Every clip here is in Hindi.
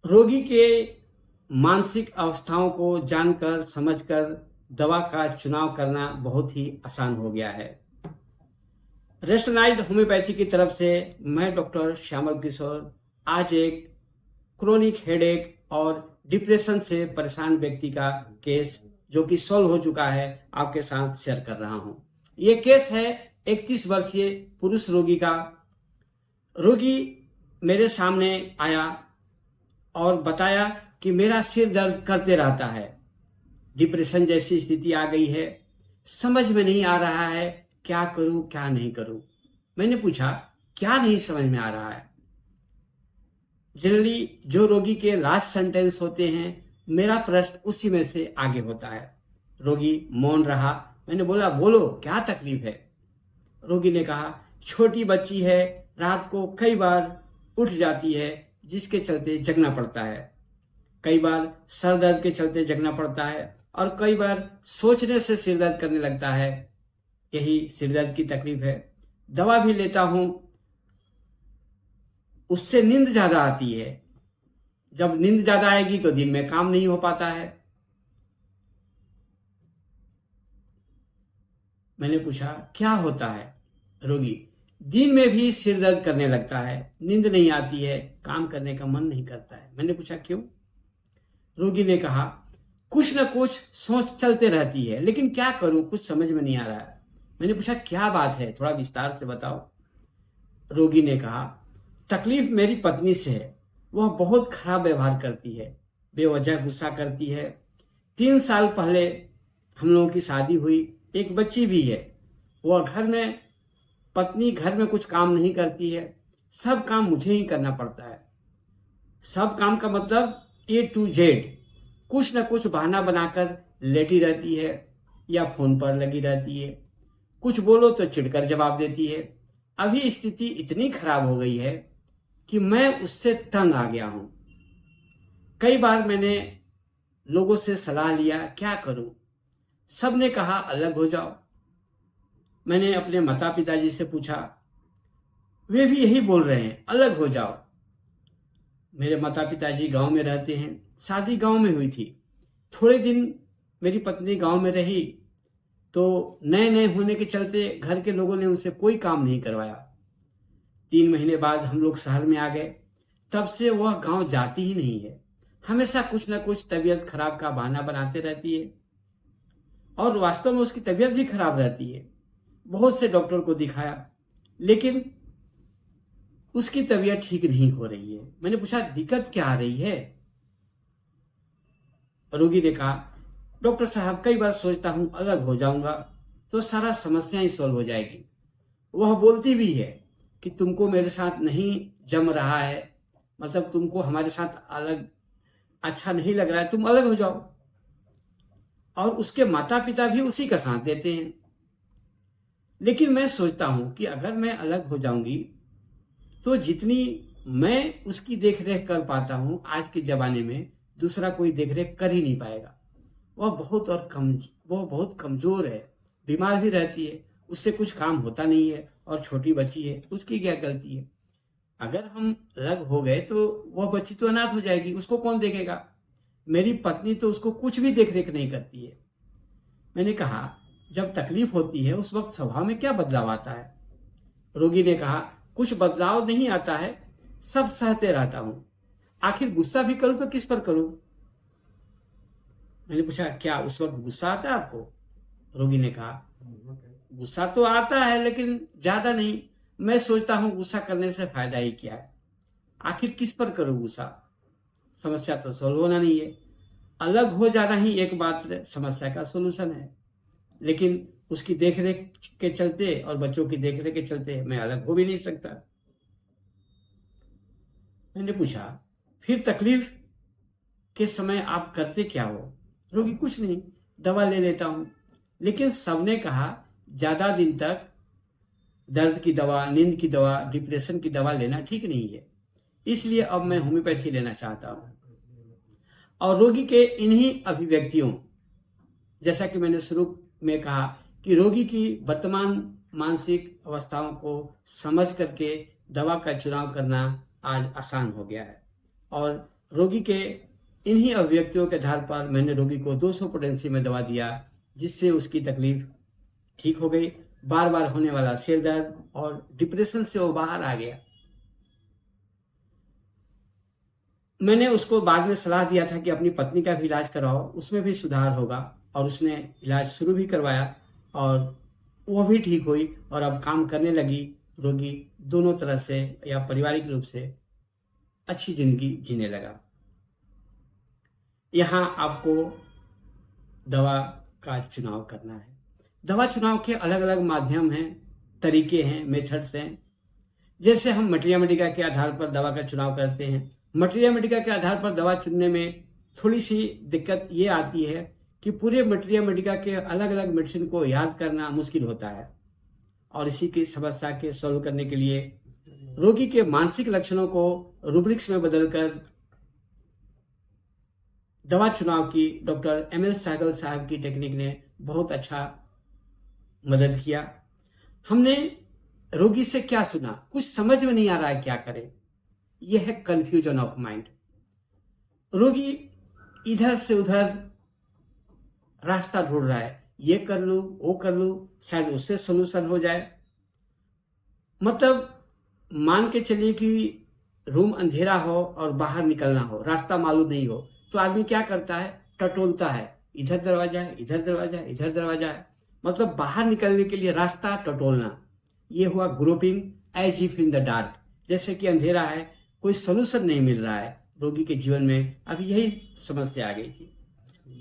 रोगी के मानसिक अवस्थाओं को जानकर समझकर दवा का चुनाव करना बहुत ही आसान हो गया है। रेस्टनाइड होम्योपैथी की तरफ से मैं डॉक्टर श्यामल किशोर आज एक क्रोनिक हेडेक और डिप्रेशन से परेशान व्यक्ति का केस जो कि सॉल्व हो चुका है आपके साथ शेयर कर रहा हूं। ये केस है 31 वर्षीय पुरुष रोगी का। रोगी मेरे सामने आया और बताया कि मेरा सिर दर्द करते रहता है, डिप्रेशन जैसी स्थिति आ गई है, समझ में नहीं आ रहा है क्या करूं क्या नहीं करूं। मैंने पूछा क्या नहीं समझ में आ रहा है। जनरली जो रोगी के लास्ट सेंटेंस होते हैं मेरा प्रश्न उसी में से आगे होता है। रोगी मौन रहा। मैंने बोला बोलो क्या तकलीफ है। रोगी ने कहा छोटी बच्ची है, रात को कई बार उठ जाती है जिसके चलते जगना पड़ता है, कई बार सर दर्द के चलते जगना पड़ता है और कई बार सोचने से सिर दर्द करने लगता है। यही सिर दर्द की तकलीफ है। दवा भी लेता हूं, उससे नींद ज्यादा आती है। जब नींद ज्यादा आएगी तो दिन में काम नहीं हो पाता है। मैंने पूछा क्या होता है। रोगी दिन में भी सिर दर्द करने लगता है, नींद नहीं आती है, काम करने का मन नहीं करता है। मैंने पूछा क्यों। रोगी ने कहा कुछ न कुछ सोच चलते रहती है लेकिन क्या करूं कुछ समझ में नहीं आ रहा है। मैंने पूछा क्या बात है, थोड़ा विस्तार से बताओ। रोगी ने कहा तकलीफ मेरी पत्नी से है, वह बहुत खराब व्यवहार करती है, बेवजह गुस्सा करती है। 3 साल पहले हम लोगों की शादी हुई, एक बच्ची भी है। वह पत्नी घर में कुछ काम नहीं करती है, सब काम मुझे ही करना पड़ता है। सब काम का मतलब A to Z। कुछ न कुछ बहाना बनाकर लेटी रहती है या फोन पर लगी रहती है, कुछ बोलो तो चिढ़कर जवाब देती है। अभी स्थिति इतनी खराब हो गई है कि मैं उससे तंग आ गया हूं। कई बार मैंने लोगों से सलाह लिया क्या करूं, सबने कहा अलग हो जाओ। मैंने अपने माता पिताजी से पूछा, वे भी यही बोल रहे हैं अलग हो जाओ। मेरे माता पिताजी गांव में रहते हैं, शादी गांव में हुई थी। थोड़े दिन मेरी पत्नी गांव में रही तो नए नए होने के चलते घर के लोगों ने उनसे कोई काम नहीं करवाया। 3 महीने बाद हम लोग शहर में आ गए, तब से वह गांव जाती ही नहीं है। हमेशा कुछ ना कुछ तबीयत खराब का बहाना बनाते रहती है और वास्तव में उसकी तबीयत भी खराब रहती है। बहुत से डॉक्टर को दिखाया लेकिन उसकी तबीयत ठीक नहीं हो रही है। मैंने पूछा दिक्कत क्या आ रही है। रोगी ने कहा डॉक्टर साहब कई बार सोचता हूं अलग हो जाऊंगा तो सारा समस्या ही सॉल्व हो जाएगी। वह बोलती भी है कि तुमको मेरे साथ नहीं जम रहा है, मतलब तुमको हमारे साथ अलग अच्छा नहीं लग रहा है, तुम अलग हो जाओ। और उसके माता पिता भी उसी का साथ देते हैं। लेकिन मैं सोचता हूं कि अगर मैं अलग हो जाऊंगी तो जितनी मैं उसकी देखरेख कर पाता हूं आज के जमाने में दूसरा कोई देखरेख कर ही नहीं पाएगा। वह बहुत कमजोर है, बीमार भी रहती है, उससे कुछ काम होता नहीं है और छोटी बच्ची है, उसकी क्या गलती है। अगर हम अलग हो गए तो वह बच्ची तो अनाथ हो जाएगी, उसको कौन देखेगा। मेरी पत्नी तो उसको कुछ भी देखरेख नहीं करती है। मैंने कहा जब तकलीफ होती है उस वक्त स्वभाव में क्या बदलाव आता है। रोगी ने कहा कुछ बदलाव नहीं आता है, सब सहते रहता हूं, आखिर गुस्सा भी करूं तो किस पर करूं। मैंने पूछा क्या उस वक्त गुस्सा आता है आपको। रोगी ने कहा गुस्सा तो आता है लेकिन ज्यादा नहीं। मैं सोचता हूं गुस्सा करने से फायदा ही क्या है, आखिर किस पर करूं गुस्सा, समस्या तो सॉल्व होना नहीं है। अलग हो जाना ही एकमात्र समस्या का सोल्यूशन है, लेकिन उसकी देखरेख के चलते और बच्चों की देखरेख के चलते मैं अलग हो भी नहीं सकता। मैंने पूछा फिर तकलीफ के समय आप करते क्या हो। रोगी कुछ नहीं, दवा ले लेता हूं। लेकिन सबने कहा ज्यादा दिन तक दर्द की दवा, नींद की दवा, डिप्रेशन की दवा लेना ठीक नहीं है, इसलिए अब मैं होम्योपैथी लेना चाहता हूं। और रोगी के इन्हीं अभिव्यक्तियों, जैसा कि मैंने शुरू में कहा कि रोगी की वर्तमान मानसिक अवस्थाओं को समझ करके दवा का चुनाव करना आज आसान हो गया है और रोगी के इन्हीं अभिव्यक्तियों के आधार पर मैंने रोगी को 200 पोटेंसी में दवा दिया, जिससे उसकी तकलीफ ठीक हो गई। बार बार होने वाला सिर दर्द और डिप्रेशन से वो बाहर आ गया। मैंने उसको बाद में सलाह दिया था कि अपनी पत्नी का भी इलाज कराओ, उसमें भी सुधार होगा, और उसने इलाज शुरू भी करवाया और वो भी ठीक हुई और अब काम करने लगी। रोगी दोनों तरह से या पारिवारिक रूप से अच्छी जिंदगी जीने लगा। यहाँ आपको दवा का चुनाव करना है। दवा चुनाव के अलग अलग माध्यम हैं, तरीके हैं, मेथड्स हैं। जैसे हम मटेरिया मेडिका के आधार पर दवा का चुनाव करते हैं। मटेरिया मेडिका के आधार पर दवा चुनने में थोड़ी सी दिक्कत ये आती है कि पूरे मटेरिया मेडिका के अलग अलग मेडिसिन को याद करना मुश्किल होता है, और इसी की समस्या के सॉल्व करने के लिए रोगी के मानसिक लक्षणों को रूब्रिक्स में बदलकर दवा चुनाव की डॉक्टर ML सहगल साहब की टेक्निक ने बहुत अच्छा मदद किया। हमने रोगी से क्या सुना, कुछ समझ में नहीं आ रहा है, क्या करें। यह है कंफ्यूजन ऑफ माइंड। रोगी इधर से उधर रास्ता ढूंढ रहा है, ये कर लूं, वो कर लूं, शायद उससे सोल्यूशन हो जाए। मतलब मान के चलिए कि रूम अंधेरा हो और बाहर निकलना हो, रास्ता मालूम नहीं हो, तो आदमी क्या करता है, टटोलता है, इधर दरवाजा है, इधर दरवाजा है, इधर दरवाजा है। मतलब बाहर निकलने के लिए रास्ता टटोलना। ये हुआ groping as if in the dark. जैसे कि अंधेरा है, कोई सोल्यूशन नहीं मिल रहा है रोगी के जीवन में। अभी यही समस्या आ गई थी।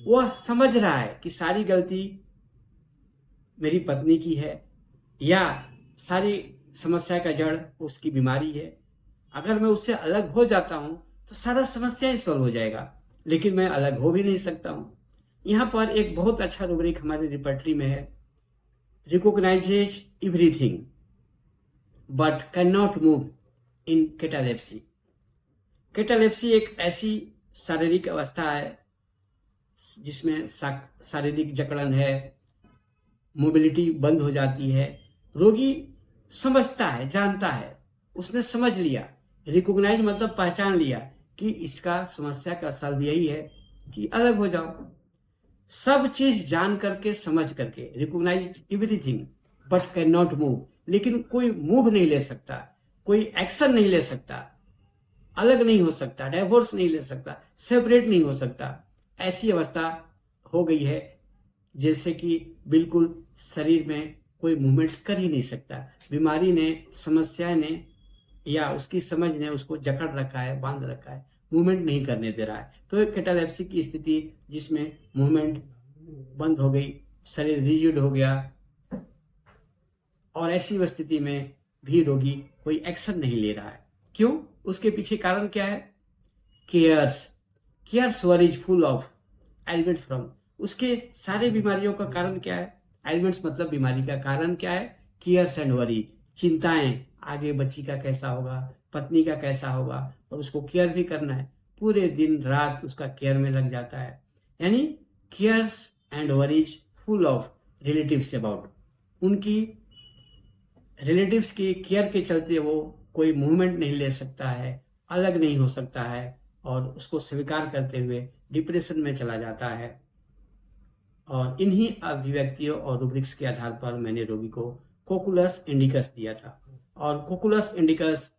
वह समझ रहा है कि सारी गलती मेरी पत्नी की है, या सारी समस्या का जड़ उसकी बीमारी है। अगर मैं उससे अलग हो जाता हूं तो सारा समस्या ही सॉल्व हो जाएगा, लेकिन मैं अलग हो भी नहीं सकता हूं। यहां पर एक बहुत अच्छा रूब्रिक हमारी रिपर्टरी में है, recognises everything but can not move in catalepsy. Catalepsy एक ऐसी शारीरिक अवस्था है जिसमें शारीरिक जकड़न है, मोबिलिटी बंद हो जाती है। रोगी समझता है, जानता है, उसने समझ लिया। रिकॉग्नाइज मतलब पहचान लिया कि इसका समस्या का सल्व यही है कि अलग हो जाओ। सब चीज जान करके, समझ करके, recognise everything but can not move, लेकिन कोई मूव नहीं ले सकता, कोई एक्शन नहीं ले सकता, अलग नहीं हो सकता, डाइवोर्स नहीं ले सकता, सेपरेट नहीं हो सकता। ऐसी अवस्था हो गई है जैसे कि बिल्कुल शरीर में कोई मूवमेंट कर ही नहीं सकता। बीमारी ने, समस्या ने या उसकी समझ ने उसको जकड़ रखा है, बांध रखा है, मूवमेंट नहीं करने दे रहा है। तो एक कैटालेप्सी की स्थिति जिसमें मूवमेंट बंद हो गई, शरीर रिजिड हो गया, और ऐसी स्थिति में भी रोगी कोई एक्शन नहीं ले रहा है। क्यों? उसके पीछे कारण क्या है? Cares worries full of elements from. उसके सारे बीमारियों का कारण क्या है? एलिमेंट्स मतलब बीमारी का कारण क्या है? केयर्स एंड वरी, चिंताएं, आगे बच्ची का कैसा होगा, पत्नी का कैसा होगा, और उसको केयर भी करना है। पूरे दिन रात उसका केयर में लग जाता है। यानी cares and worries full of relatives about. उनकी रिलेटिव्स की केयर के चलते वो कोई मूवमेंट नहीं ले सकता है, अलग नहीं हो सकता है, और उसको स्वीकार करते हुए डिप्रेशन में चला जाता है। और इन्हीं अभिव्यक्तियों और रूब्रिक्स के आधार पर मैंने रोगी को कोकुलस इंडिकस दिया था, और कोकुलस इंडिकस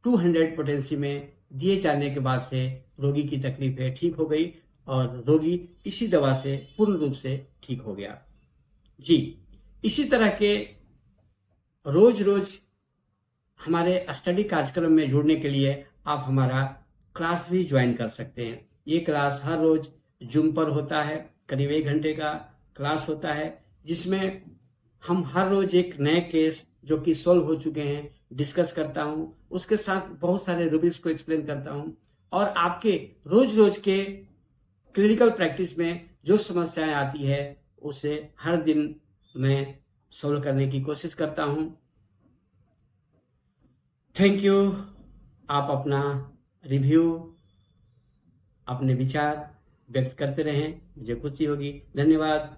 200 पोटेंसी में दिए जाने के बाद से रोगी की तकलीफें ठीक हो गई और रोगी इसी दवा से पूर्ण रूप से ठीक हो गया। जी, इसी तरह के रोज रोज हमारे स्टडी कार्यक्रम में जुड़ने के लिए आप हमारा क्लास भी ज्वाइन कर सकते हैं। ये क्लास हर रोज जूम पर होता है, करीब 1 घंटे का क्लास होता है, जिसमें हम हर रोज एक नए केस जो कि सॉल्व हो चुके हैं डिस्कस करता हूं, उसके साथ बहुत सारे रूब्रिक्स को एक्सप्लेन करता हूं, और आपके रोज रोज के क्लिनिकल प्रैक्टिस में जो समस्याएं आती है उसे हर दिन मैं सॉल्व करने की कोशिश करता हूं। Thank you. आप अपना रिव्यू, अपने विचार व्यक्त करते रहें, मुझे खुशी होगी। धन्यवाद।